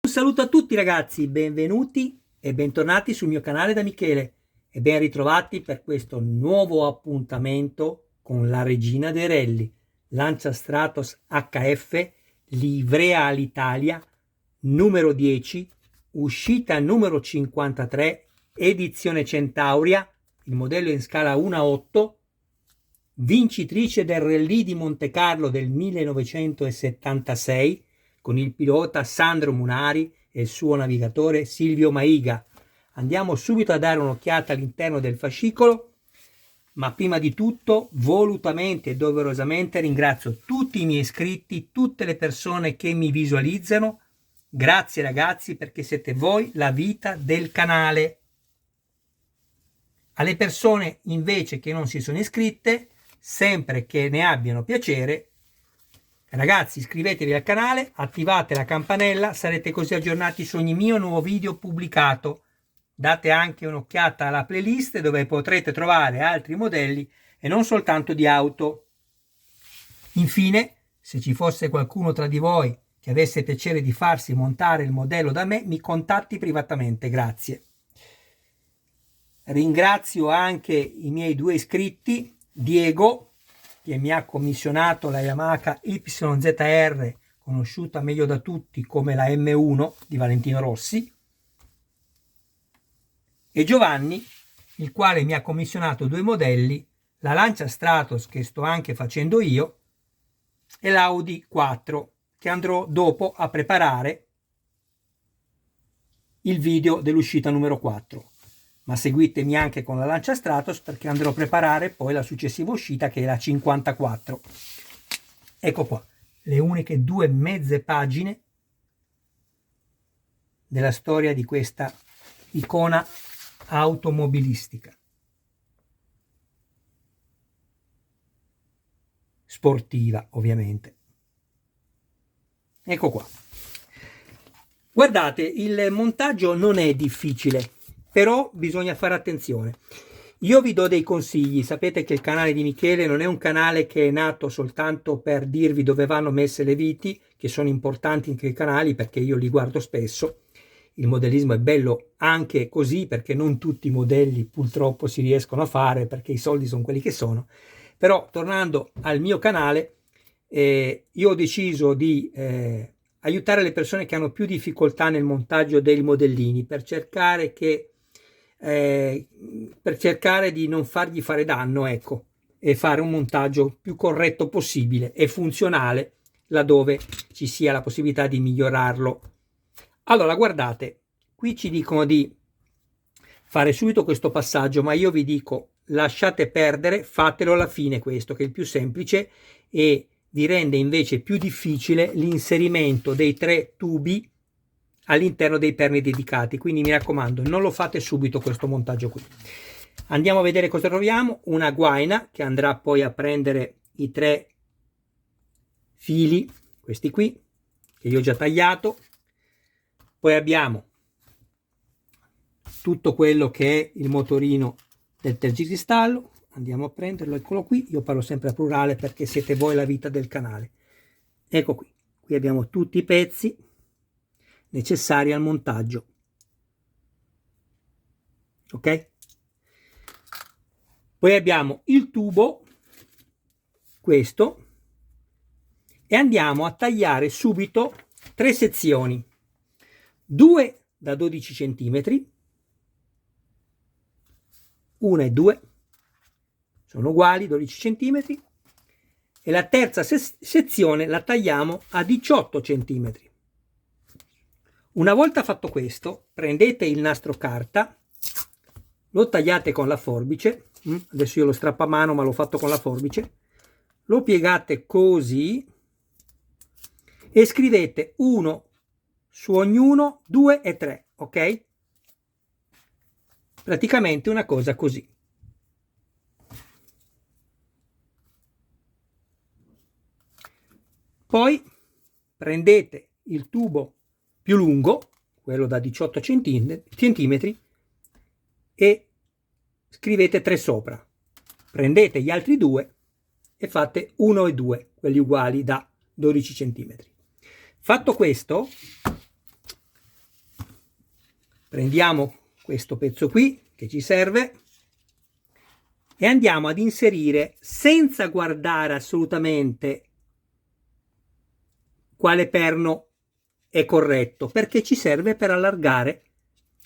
Un saluto a tutti ragazzi, benvenuti e bentornati sul mio canale da Michele e ben ritrovati per questo nuovo appuntamento con la regina dei rally, Lancia Stratos HF Livrea all'Italia numero 10, uscita numero 53, edizione Centauria, il modello in scala 1:8, vincitrice del Rally di Monte Carlo del 1976 con il pilota Sandro Munari e il suo navigatore Silvio Maiga. Andiamo subito a dare un'occhiata all'interno del fascicolo, ma prima di tutto volutamente e doverosamente ringrazio tutti i miei iscritti, tutte le persone che mi visualizzano. Grazie ragazzi, perché siete voi la vita del canale. Alle persone invece che non si sono iscritte, sempre che ne abbiano piacere, ragazzi, iscrivetevi al canale, attivate la campanella, sarete così aggiornati su ogni mio nuovo video pubblicato. Date anche un'occhiata alla playlist dove potrete trovare altri modelli e non soltanto di auto. Infine, se ci fosse qualcuno tra di voi che avesse piacere di farsi montare il modello da me, mi contatti privatamente, grazie. Ringrazio anche i miei due iscritti, Diego, che mi ha commissionato la Yamaha YZR, conosciuta meglio da tutti come la M1 di Valentino Rossi, e Giovanni, il quale mi ha commissionato due modelli, la Lancia Stratos che sto anche facendo io e l'Audi 4 che andrò dopo a preparare il video dell'uscita numero 4. Ma seguitemi anche con la Lancia Stratos perché andrò a preparare poi la successiva uscita che è la 54. Ecco qua, le uniche due mezze pagine della storia di questa icona automobilistica. Sportiva, ovviamente. Ecco qua. Guardate, il montaggio non è difficile, però bisogna fare attenzione. Io vi do dei consigli, sapete che il canale di Michele non è un canale che è nato soltanto per dirvi dove vanno messe le viti, che sono importanti anche i canali perché io li guardo spesso. Il modellismo è bello anche così perché non tutti i modelli purtroppo si riescono a fare perché i soldi sono quelli che sono. Però tornando al mio canale, io ho deciso di aiutare le persone che hanno più difficoltà nel montaggio dei modellini per cercare di non fargli fare danno, ecco, e fare un montaggio più corretto possibile e funzionale laddove ci sia la possibilità di migliorarlo. Allora, guardate, qui ci dicono di fare subito questo passaggio, ma io vi dico lasciate perdere, fatelo alla fine questo che è il più semplice e vi rende invece più difficile l'inserimento dei tre tubi all'interno dei perni dedicati, quindi mi raccomando non lo fate subito questo montaggio qui. Andiamo a vedere cosa troviamo. Una guaina che andrà poi a prendere i tre fili, questi qui che io ho già tagliato. Poi abbiamo tutto quello che è il motorino del tergicristallo, andiamo a prenderlo, eccolo qui. Io parlo sempre a plurale perché siete voi la vita del canale. Ecco qui, qui abbiamo tutti i pezzi necessari al montaggio, ok? Poi abbiamo il tubo, questo, e andiamo a tagliare subito tre sezioni, due da 12 cm, una e due sono uguali, 12 cm, e la terza sezione la tagliamo a 18 cm. Una volta fatto questo, prendete il nastro carta, lo tagliate con la forbice, adesso io lo strappo a mano ma l'ho fatto con la forbice, lo piegate così e scrivete 1 su ognuno, 2 e 3, ok? Praticamente una cosa così. Poi prendete il tubo più lungo, quello da 18 cm, e scrivete 3 sopra. Prendete gli altri due e fate 1 e 2, quelli uguali da 12 cm. Fatto questo, prendiamo questo pezzo qui che ci serve e andiamo ad inserire, senza guardare assolutamente quale perno è corretto, perché ci serve per allargare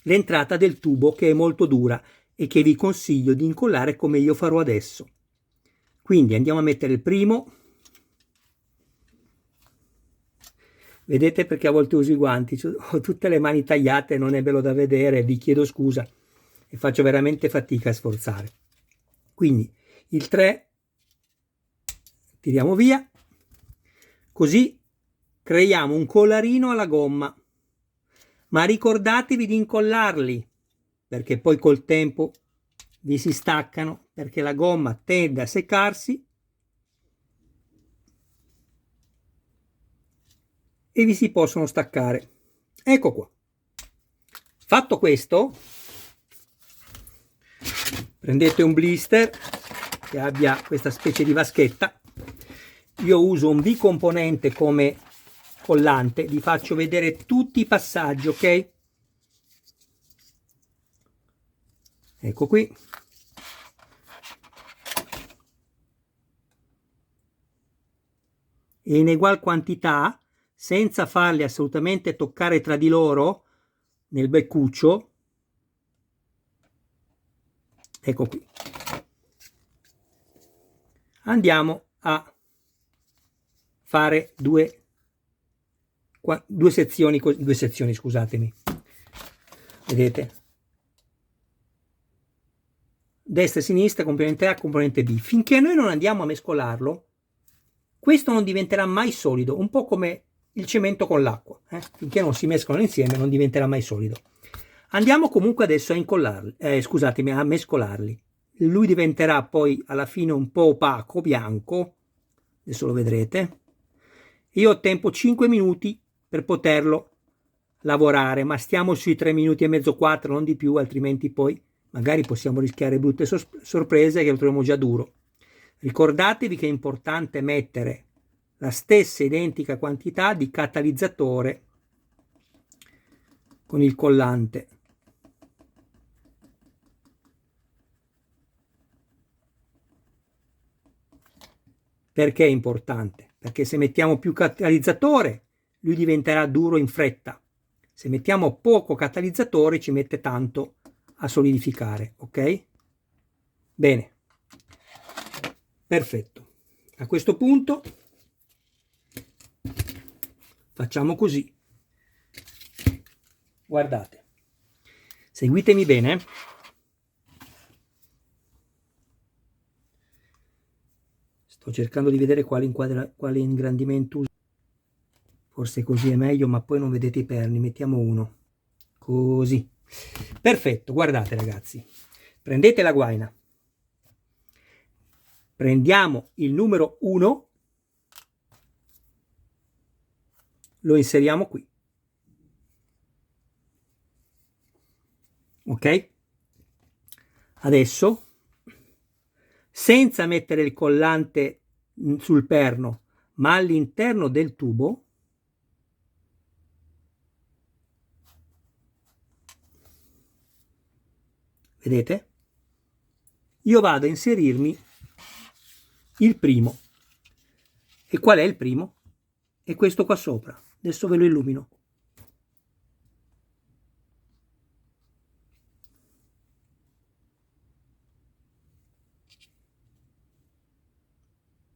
l'entrata del tubo, che è molto dura e che vi consiglio di incollare come io farò adesso. Quindi andiamo a mettere il primo. Vedete, perché a volte uso i guanti, ho tutte le mani tagliate, non è bello da vedere, vi chiedo scusa e faccio veramente fatica a sforzare. Quindi il 3 tiriamo via, così creiamo un collarino alla gomma, ma ricordatevi di incollarli, perché poi col tempo vi si staccano, perché la gomma tende a seccarsi e vi si possono staccare. Ecco qua. Fatto questo, prendete un blister che abbia questa specie di vaschetta. Io uso un bicomponente come collante, vi faccio vedere tutti i passaggi, ok? Ecco qui. E in egual quantità, senza farli assolutamente toccare tra di loro nel beccuccio. Ecco qui. Andiamo a fare due sezioni, scusatemi. Vedete? Destra e sinistra, componente A, componente B. Finché noi non andiamo a mescolarlo, questo non diventerà mai solido, un po' come il cemento con l'acqua. Finché non si mescolano insieme non diventerà mai solido. Andiamo comunque adesso a incollarli, scusatemi, a mescolarli. Lui diventerà poi alla fine un po' opaco, bianco, adesso lo vedrete. Io ho tempo 5 minuti per poterlo lavorare, ma stiamo sui 3 minuti e mezzo, 4, non di più, altrimenti poi magari possiamo rischiare brutte sorprese che lo troviamo già duro. Ricordatevi che è importante mettere la stessa identica quantità di catalizzatore con il collante. Perché è importante? Perché se mettiamo più catalizzatore, lui diventerà duro in fretta. Se mettiamo poco catalizzatore, ci mette tanto a solidificare, ok? Bene. Perfetto. A questo punto facciamo così. Guardate. Seguitemi bene. Sto cercando di vedere quale ingrandimento uso. Forse così è meglio, ma poi non vedete i perni. Mettiamo uno. Così. Perfetto, guardate ragazzi. Prendete la guaina. Prendiamo il numero 1. Lo inseriamo qui. Ok? Adesso, senza mettere il collante sul perno, ma all'interno del tubo, vedete? Io vado a inserirmi il primo. E qual è il primo? È questo qua sopra. Adesso ve lo illumino.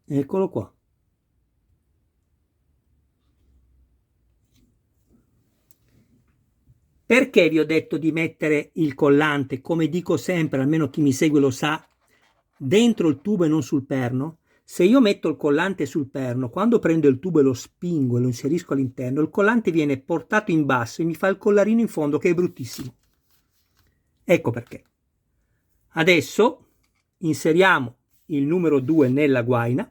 Eccolo qua. Perché vi ho detto di mettere il collante, come dico sempre, almeno chi mi segue lo sa, dentro il tubo e non sul perno? Se io metto il collante sul perno, quando prendo il tubo e lo spingo e lo inserisco all'interno, il collante viene portato in basso e mi fa il collarino in fondo, che è bruttissimo. Ecco perché. Adesso inseriamo il numero 2 nella guaina.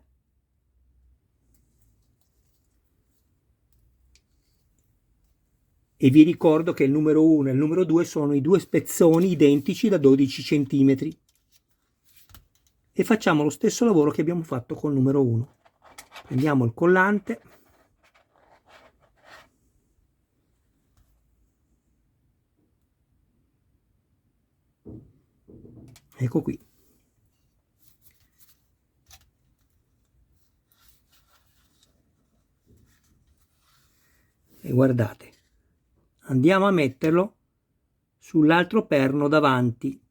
E vi ricordo che il numero 1 e il numero 2 sono i due spezzoni identici da 12 cm. E facciamo lo stesso lavoro che abbiamo fatto col numero 1. Prendiamo il collante, Ecco qui. E guardate, andiamo a metterlo sull'altro perno davanti.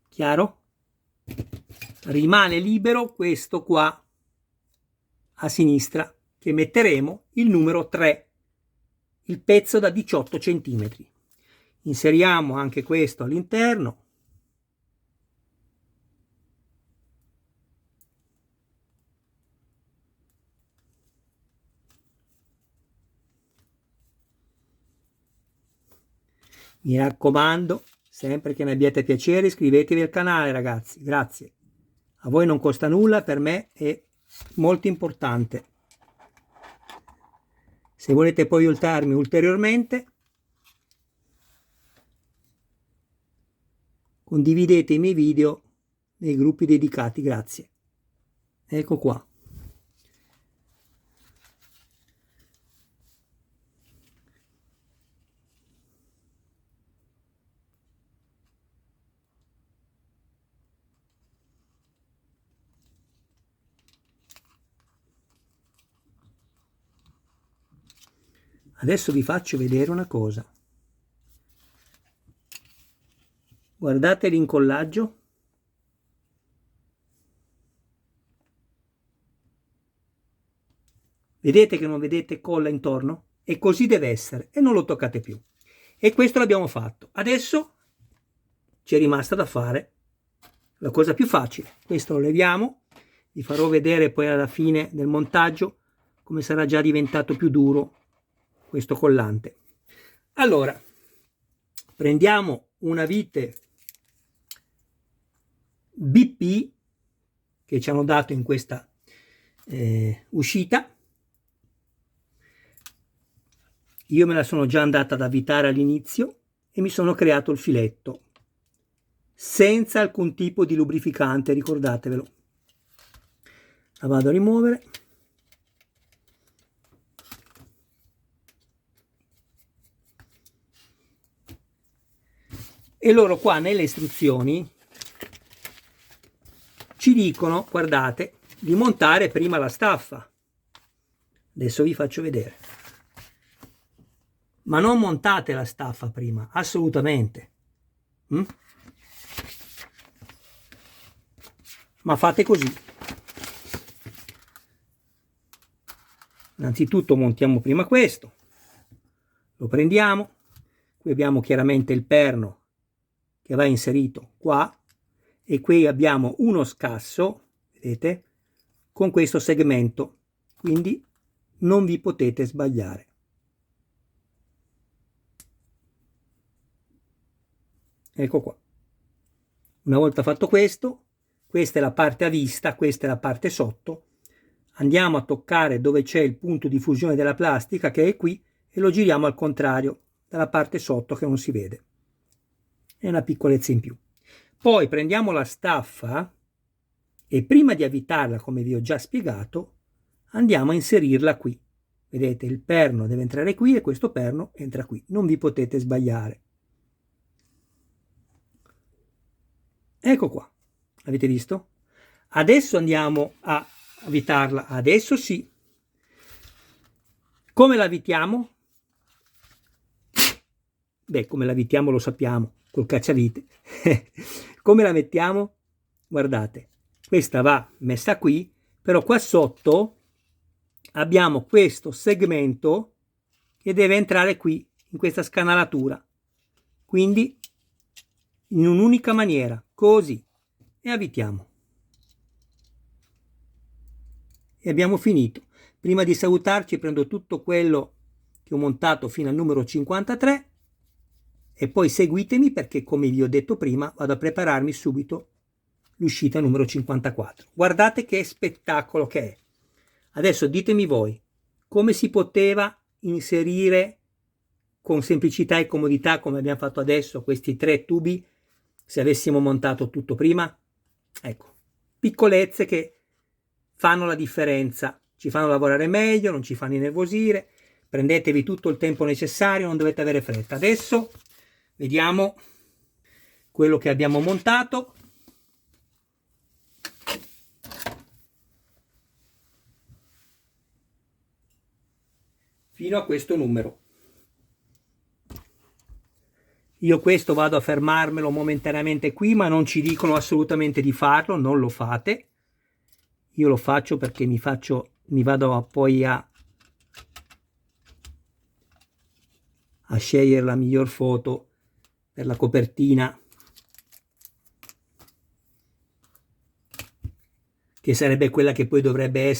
Chiaro? Rimane libero questo qua a sinistra, che metteremo il numero 3, il pezzo da 18 cm. Inseriamo anche questo all'interno. Mi raccomando, sempre che ne abbiate piacere, iscrivetevi al canale, ragazzi. Grazie. A voi non costa nulla, per me è molto importante. Se volete poi aiutarmi ulteriormente, condividete i miei video nei gruppi dedicati. Grazie. Ecco qua. Adesso vi faccio vedere una cosa. Guardate l'incollaggio. Vedete che non vedete colla intorno? E così deve essere e non lo toccate più. E questo l'abbiamo fatto. Adesso ci è rimasta da fare la cosa più facile. Questo lo leviamo. Vi farò vedere poi alla fine del montaggio come sarà già diventato più duro questo collante. Allora, prendiamo una vite BP che ci hanno dato in questa uscita. Io me la sono già andata ad avvitare all'inizio e mi sono creato il filetto senza alcun tipo di lubrificante, ricordatevelo. La vado a rimuovere. E loro qua nelle istruzioni ci dicono, guardate, di montare prima la staffa. Adesso vi faccio vedere. Ma non montate la staffa prima, assolutamente. Ma fate così. Innanzitutto montiamo prima questo. Lo prendiamo. Qui abbiamo chiaramente il perno che va inserito qua e qui abbiamo uno scasso, vedete, con questo segmento, quindi non vi potete sbagliare. Ecco qua. Una volta fatto questo, questa è la parte a vista, questa è la parte sotto, andiamo a toccare dove c'è il punto di fusione della plastica che è qui e lo giriamo al contrario, dalla parte sotto che non si vede. È una piccolezza in più. Poi prendiamo la staffa e prima di avvitarla, come vi ho già spiegato, andiamo a inserirla qui. Vedete, il perno deve entrare qui e questo perno entra qui. Non vi potete sbagliare. Ecco qua. Avete visto? Adesso andiamo a avvitarla. Adesso sì. Come la avvitiamo? Beh, come la avvitiamo lo sappiamo, col cacciavite. Come la mettiamo? Guardate, questa va messa qui, però qua sotto abbiamo questo segmento che deve entrare qui, in questa scanalatura. Quindi in un'unica maniera, così, e avvitiamo. E abbiamo finito. Prima di salutarci prendo tutto quello che ho montato fino al numero 53 e poi seguitemi perché, come vi ho detto prima, vado a prepararmi subito l'uscita numero 54. Guardate che spettacolo che è. Adesso ditemi voi, come si poteva inserire con semplicità e comodità, come abbiamo fatto adesso, questi 3 tubi, se avessimo montato tutto prima? Ecco, piccolezze che fanno la differenza. ci fanno lavorare meglio, non ci fanno innervosire. Prendetevi tutto il tempo necessario, non dovete avere fretta. Adesso vediamo quello che abbiamo montato. Fino a questo numero. Io questo vado a fermarmelo momentaneamente qui, ma non ci dicono assolutamente di farlo, non lo fate. Io lo faccio perché mi vado poi a scegliere la miglior foto per la copertina, che sarebbe quella che poi dovrebbe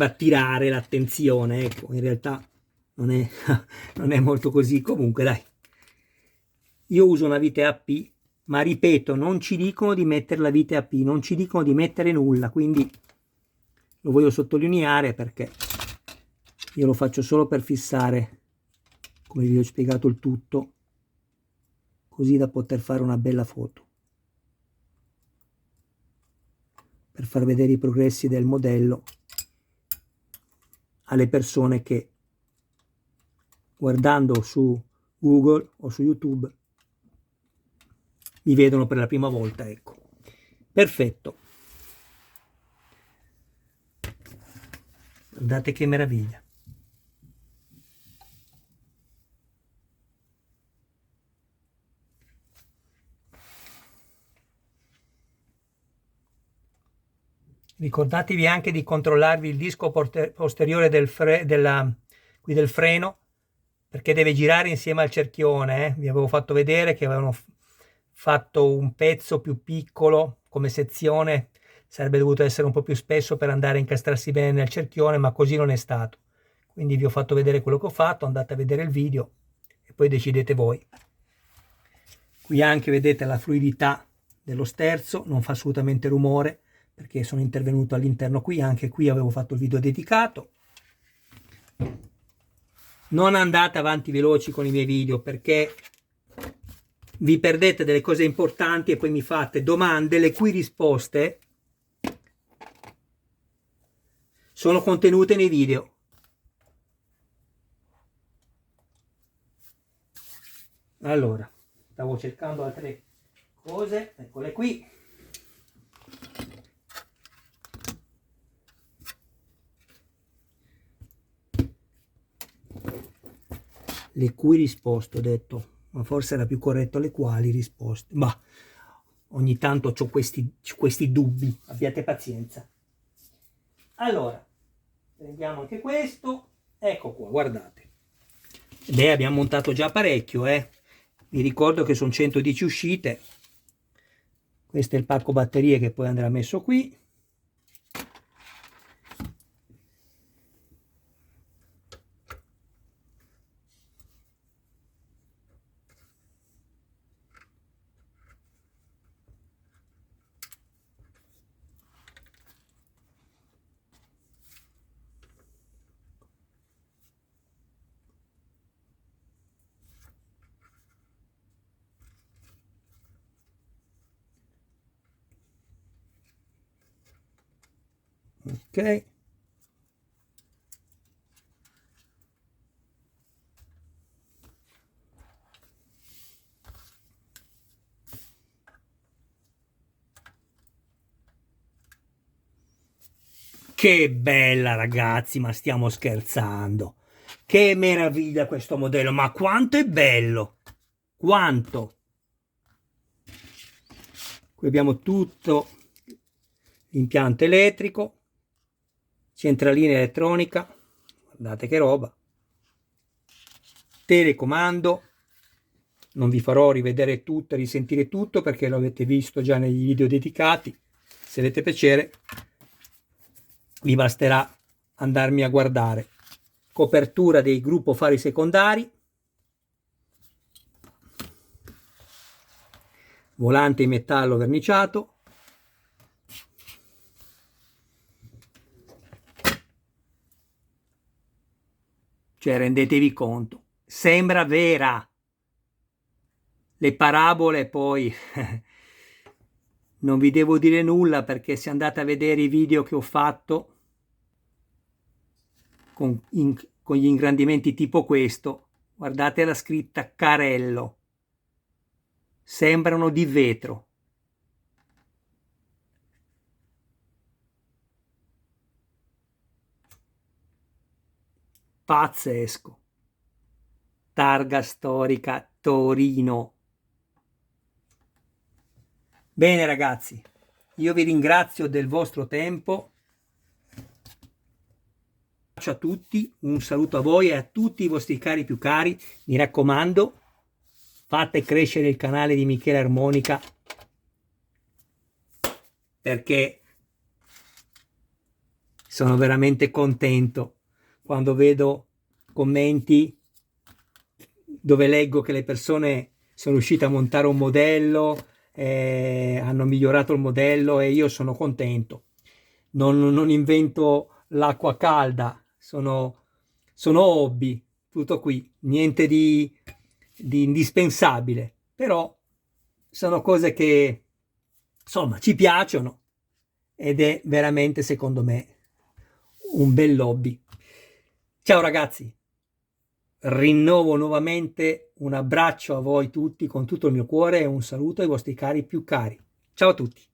attirare l'attenzione. Ecco, in realtà non è molto così. Comunque dai, io uso una vite AP, ma ripeto, non ci dicono di mettere la vite AP, non ci dicono di mettere nulla, quindi lo voglio sottolineare perché io lo faccio solo per fissare, come vi ho spiegato, il tutto, così da poter fare una bella foto, per far vedere i progressi del modello alle persone che, guardando su Google o su YouTube, mi vedono per la prima volta. Ecco, perfetto, guardate che meraviglia. Ricordatevi anche di controllarvi il disco posteriore del freno, perché deve girare insieme al cerchione. Vi avevo fatto vedere che avevano fatto un pezzo più piccolo come sezione, sarebbe dovuto essere un po' più spesso per andare a incastrarsi bene nel cerchione, ma così non è stato. Quindi vi ho fatto vedere quello che ho fatto, andate a vedere il video e poi decidete voi. Qui anche vedete la fluidità dello sterzo, non fa assolutamente rumore perché sono intervenuto all'interno qui. Anche qui avevo fatto il video dedicato. Non andate avanti veloci con i miei video perché vi perdete delle cose importanti e poi mi fate domande le cui risposte sono contenute nei video. Allora, stavo cercando altre cose, eccole qui. Le cui risposte, ho detto, ma forse era più corretto le quali risposte. Ma ogni tanto ho questi dubbi, abbiate pazienza. Allora, prendiamo anche questo, ecco qua, guardate. Beh, abbiamo montato già parecchio, vi ricordo che sono 110 uscite. Questo è il pacco batterie che poi andrà messo qui. Ok. Che bella, ragazzi, ma stiamo scherzando. Che meraviglia questo modello, ma quanto è bello! Quanto! Qui abbiamo tutto l'impianto elettrico, centralina elettronica, guardate che roba, telecomando. Non vi farò rivedere tutto e risentire tutto perché lo avete visto già nei video dedicati. Se avete piacere vi basterà andarmi a guardare. Copertura dei gruppo fari secondari, volante in metallo verniciato, cioè rendetevi conto, sembra vera. Le parabole poi non vi devo dire nulla, perché se andate a vedere i video che ho fatto con gli ingrandimenti tipo questo, guardate la scritta Carello, sembrano di vetro. Pazzesco. Targa storica Torino. Bene ragazzi, io vi ringrazio del vostro tempo. A tutti, un saluto a voi e a tutti i vostri cari più cari. Mi raccomando, fate crescere il canale di Michele Armonica, perché sono veramente contento quando vedo commenti dove leggo che le persone sono riuscite a montare un modello, hanno migliorato il modello, e io sono contento. Non invento l'acqua calda, sono hobby, tutto qui, niente di indispensabile, però sono cose che insomma ci piacciono, ed è veramente, secondo me, un bel hobby. Ciao ragazzi, rinnovo nuovamente un abbraccio a voi tutti con tutto il mio cuore e un saluto ai vostri cari più cari. Ciao a tutti.